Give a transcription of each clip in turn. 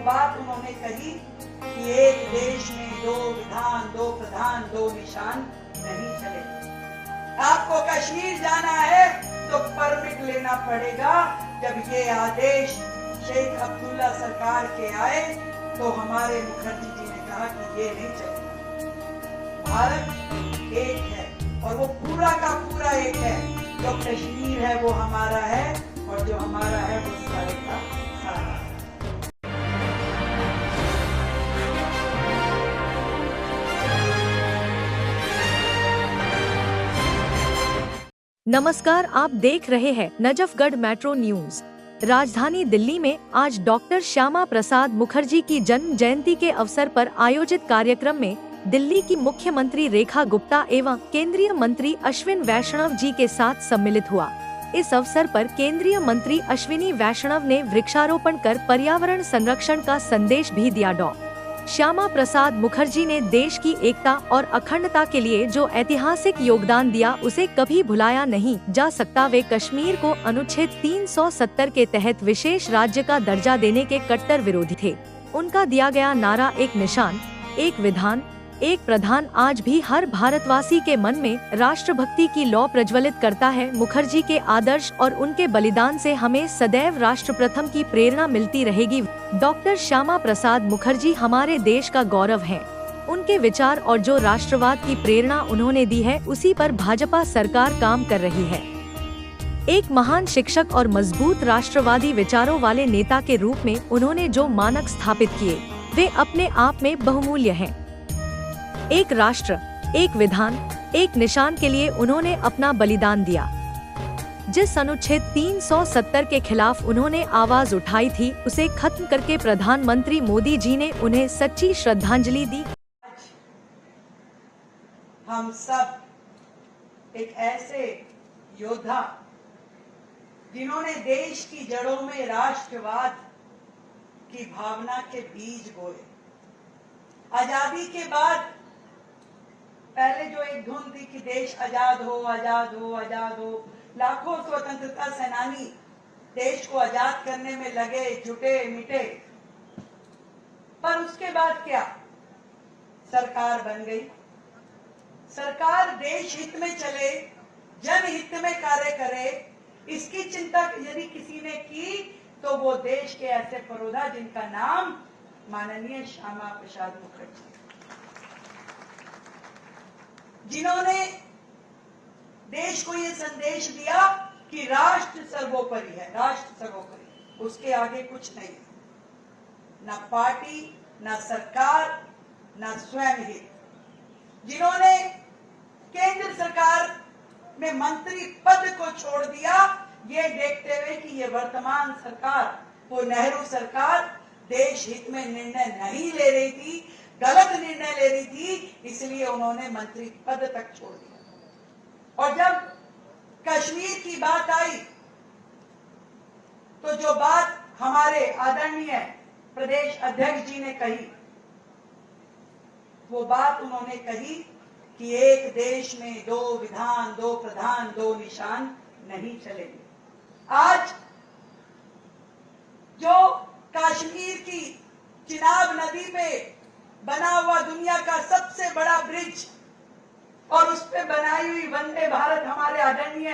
बात उन्होंने कही कि एक देश में दो विधान, दो प्रधान, दो निशान नहीं चलेंगे। आपको कश्मीर जाना है तो परमिट लेना पड़ेगा। जब ये आदेश शेख अब्दुल्ला सरकार के आए तो हमारे मुखर्जी जी ने कहा कि ये नहीं चलेगा। भारत एक है और वो पूरा का पूरा एक है। जो कश्मीर है वो हमारा है और जो हमारा है वो सारे का सारा है। नमस्कार, आप देख रहे हैं नजफगढ़ मेट्रो न्यूज। राजधानी दिल्ली में आज डॉक्टर श्यामा प्रसाद मुखर्जी की जन्म जयंती के अवसर पर आयोजित कार्यक्रम में दिल्ली की मुख्यमंत्री रेखा गुप्ता एवं केंद्रीय मंत्री अश्विन वैष्णव जी के साथ सम्मिलित हुआ। इस अवसर पर केंद्रीय मंत्री अश्विनी वैष्णव ने वृक्षारोपण कर पर्यावरण संरक्षण का संदेश भी दिया। डॉ. श्यामा प्रसाद मुखर्जी ने देश की एकता और अखंडता के लिए जो ऐतिहासिक योगदान दिया उसे कभी भुलाया नहीं जा सकता। वे कश्मीर को अनुच्छेद 370 के तहत विशेष राज्य का दर्जा देने के कट्टर विरोधी थे। उनका दिया गया नारा एक निशान, एक विधान, एक प्रधान आज भी हर भारतवासी के मन में राष्ट्रभक्ति की लौ प्रज्वलित करता है। मुखर्जी के आदर्श और उनके बलिदान से हमें सदैव राष्ट्र प्रथम की प्रेरणा मिलती रहेगी। डॉक्टर श्यामा प्रसाद मुखर्जी हमारे देश का गौरव हैं। उनके विचार और जो राष्ट्रवाद की प्रेरणा उन्होंने दी है उसी पर भाजपा सरकार काम कर रही है। एक महान शिक्षक और मजबूत राष्ट्रवादी विचारों वाले नेता के रूप में उन्होंने जो मानक स्थापित किए वे अपने आप में बहुमूल्य हैं। एक राष्ट्र, एक विधान, एक निशान के लिए उन्होंने अपना बलिदान दिया। जिस अनुच्छेद 370 के खिलाफ उन्होंने आवाज उठाई थी उसे खत्म करके प्रधानमंत्री मोदी जी ने उन्हें सच्ची श्रद्धांजलि दी। हम सब एक ऐसे योद्धा जिन्होंने देश की जड़ों में राष्ट्रवाद की भावना के बीज बोए। आजादी के बाद पहले जो एक धुन थी कि देश आजाद हो, आजाद हो, आजाद हो, लाखों स्वतंत्रता सेनानी देश को आजाद करने में लगे, जुटे मिटे। पर उसके बाद क्या? सरकार बन गई। सरकार देश हित में चले, जनहित में कार्य करे, इसकी चिंता यदि किसी ने की तो वो देश के ऐसे पुरोधा जिनका नाम माननीय श्यामा प्रसाद मुखर्जी, जिन्होंने देश को ये संदेश दिया कि राष्ट्र सर्वोपरि है, राष्ट्र सर्वोपरि, उसके आगे कुछ नहीं है, ना पार्टी, ना सरकार, ना स्वयं हित। जिन्होंने केंद्र सरकार में मंत्री पद को छोड़ दिया ये देखते हुए कि ये वर्तमान सरकार, वो नेहरू सरकार देश हित में निर्णय नहीं ले रही थी, गलत निर्णय ले रही थी, इसलिए उन्होंने मंत्री पद तक छोड़ दिया। और जब कश्मीर की बात आई तो जो बात हमारे आदरणीय प्रदेश अध्यक्ष जी ने कही, वो बात उन्होंने कही कि एक देश में दो विधान, दो प्रधान, दो निशान नहीं चलेंगे। आज जो कश्मीर की चिनाब नदी पे बना हुआ दुनिया का सबसे बड़ा ब्रिज और उस पे बनाई हुई वंदे भारत, हमारे आदरणीय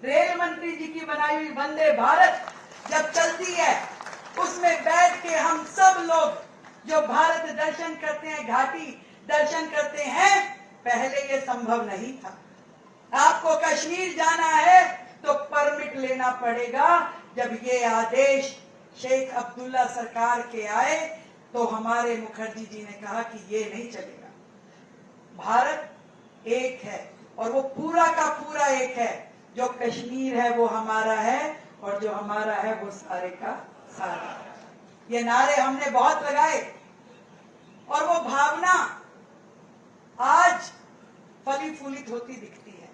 रेल मंत्री जी की बनाई हुई वंदे भारत जब चलती है उसमें बैठ के हम सब लोग जो भारत दर्शन करते हैं, घाटी दर्शन करते हैं, पहले ये संभव नहीं था। आपको कश्मीर जाना है तो परमिट लेना पड़ेगा। जब ये आदेश शेख अब्दुल्ला सरकार के आए तो हमारे मुखर्जी जी ने कहा कि ये नहीं चलेगा। भारत एक है और वो पूरा का पूरा एक है। जो कश्मीर है वो हमारा है और जो हमारा है वो सारे का सारा है। ये नारे हमने बहुत लगाए और वो भावना आज फली फूलित होती दिखती है।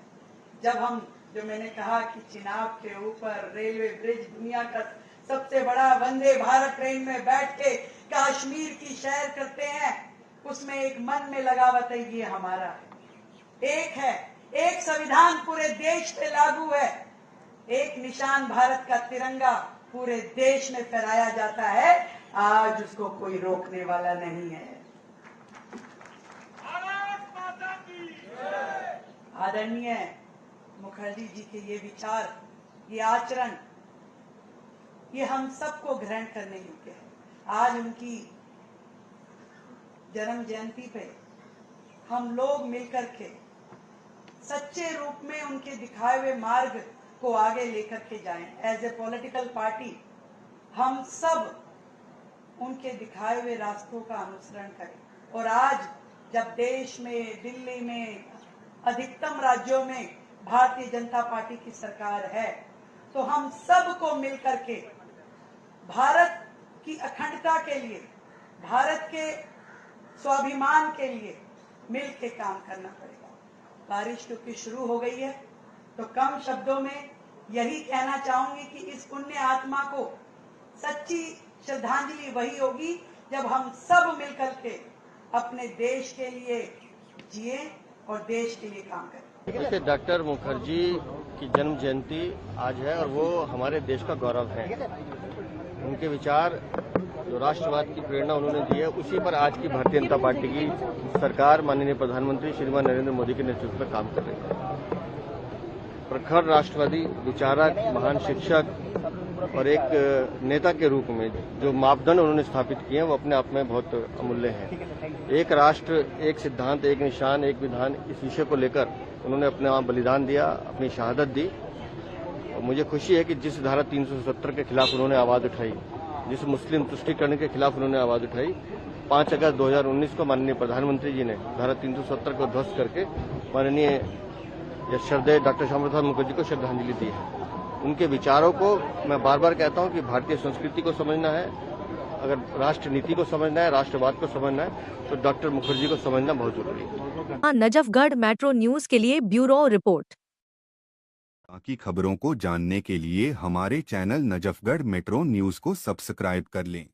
जब हम, जो मैंने कहा कि चिनाब के ऊपर रेलवे ब्रिज, दुनिया का सबसे बड़ा वंदे भारत ट्रेन में बैठ के कश्मीर की सैर करते हैं, उसमें एक मन में लगावत है ये हमारा है, एक है, एक संविधान पूरे देश पे लागू है, एक निशान भारत का तिरंगा पूरे देश में फहराया जाता है आज उसको कोई रोकने वाला नहीं है। आदरणीय मुखर्जी जी के ये विचार, ये आचरण, ये हम सबको ग्रहण करने योग्य है। आज उनकी जन्म जयंती पे हम लोग मिलकर के सच्चे रूप में उनके दिखाए हुए मार्ग को आगे लेकर के जाएं। एज ए पॉलिटिकल पार्टी हम सब उनके दिखाए हुए रास्तों का अनुसरण करें। और आज जब देश में, दिल्ली में, अधिकतम राज्यों में भारतीय जनता पार्टी की सरकार है, तो हम सबको मिलकर के भारत की अखंडता के लिए, भारत के स्वाभिमान के लिए मिल के काम करना पड़ेगा। बारिश क्योंकि शुरू हो गई है, तो कम शब्दों में यही कहना चाहूंगी कि इस पुण्य आत्मा को सच्ची श्रद्धांजलि वही होगी जब हम सब मिलकर के अपने देश के लिए जिए और देश के लिए काम करें। वैसे डॉक्टर मुखर्जी की जन्म जयंती आज है और वो हमारे देश का गौरव है। उनके विचार, जो राष्ट्रवाद की प्रेरणा उन्होंने दी है, उसी पर आज की भारतीय जनता पार्टी की सरकार माननीय प्रधानमंत्री श्रीमान नरेंद्र मोदी के नेतृत्व में काम कर रही है। प्रखर राष्ट्रवादी विचारक, महान शिक्षक और एक नेता के रूप में जो मापदंड उन्होंने स्थापित किए हैं वो अपने आप में बहुत अमूल्य हैं। एक राष्ट्र, एक सिद्धांत, एक निशान, एक विधान, इस विषय को लेकर उन्होंने अपने आप बलिदान दिया, अपनी शहादत दी। और मुझे खुशी है कि जिस धारा 370 के खिलाफ उन्होंने आवाज उठाई, जिस मुस्लिम तुष्टीकरण के खिलाफ उन्होंने आवाज उठाई, 5 अगस्त 2019 को माननीय प्रधानमंत्री जी ने धारा 370 को ध्वस्त करके माननीय श्रद्धेय डॉक्टर श्यामा प्रसाद मुखर्जी को श्रद्धांजलि दी है। उनके विचारों को मैं बार बार कहता हूं कि भारतीय संस्कृति को समझना है, अगर राष्ट्र नीति को समझना है, राष्ट्रवाद को समझना है, तो डॉक्टर मुखर्जी को समझना बहुत जरूरी है। नजफगढ़ मेट्रो न्यूज के लिए ब्यूरो रिपोर्ट। बाकी खबरों को जानने के लिए हमारे चैनल नजफगढ़ मेट्रो न्यूज को सब्सक्राइब कर लें।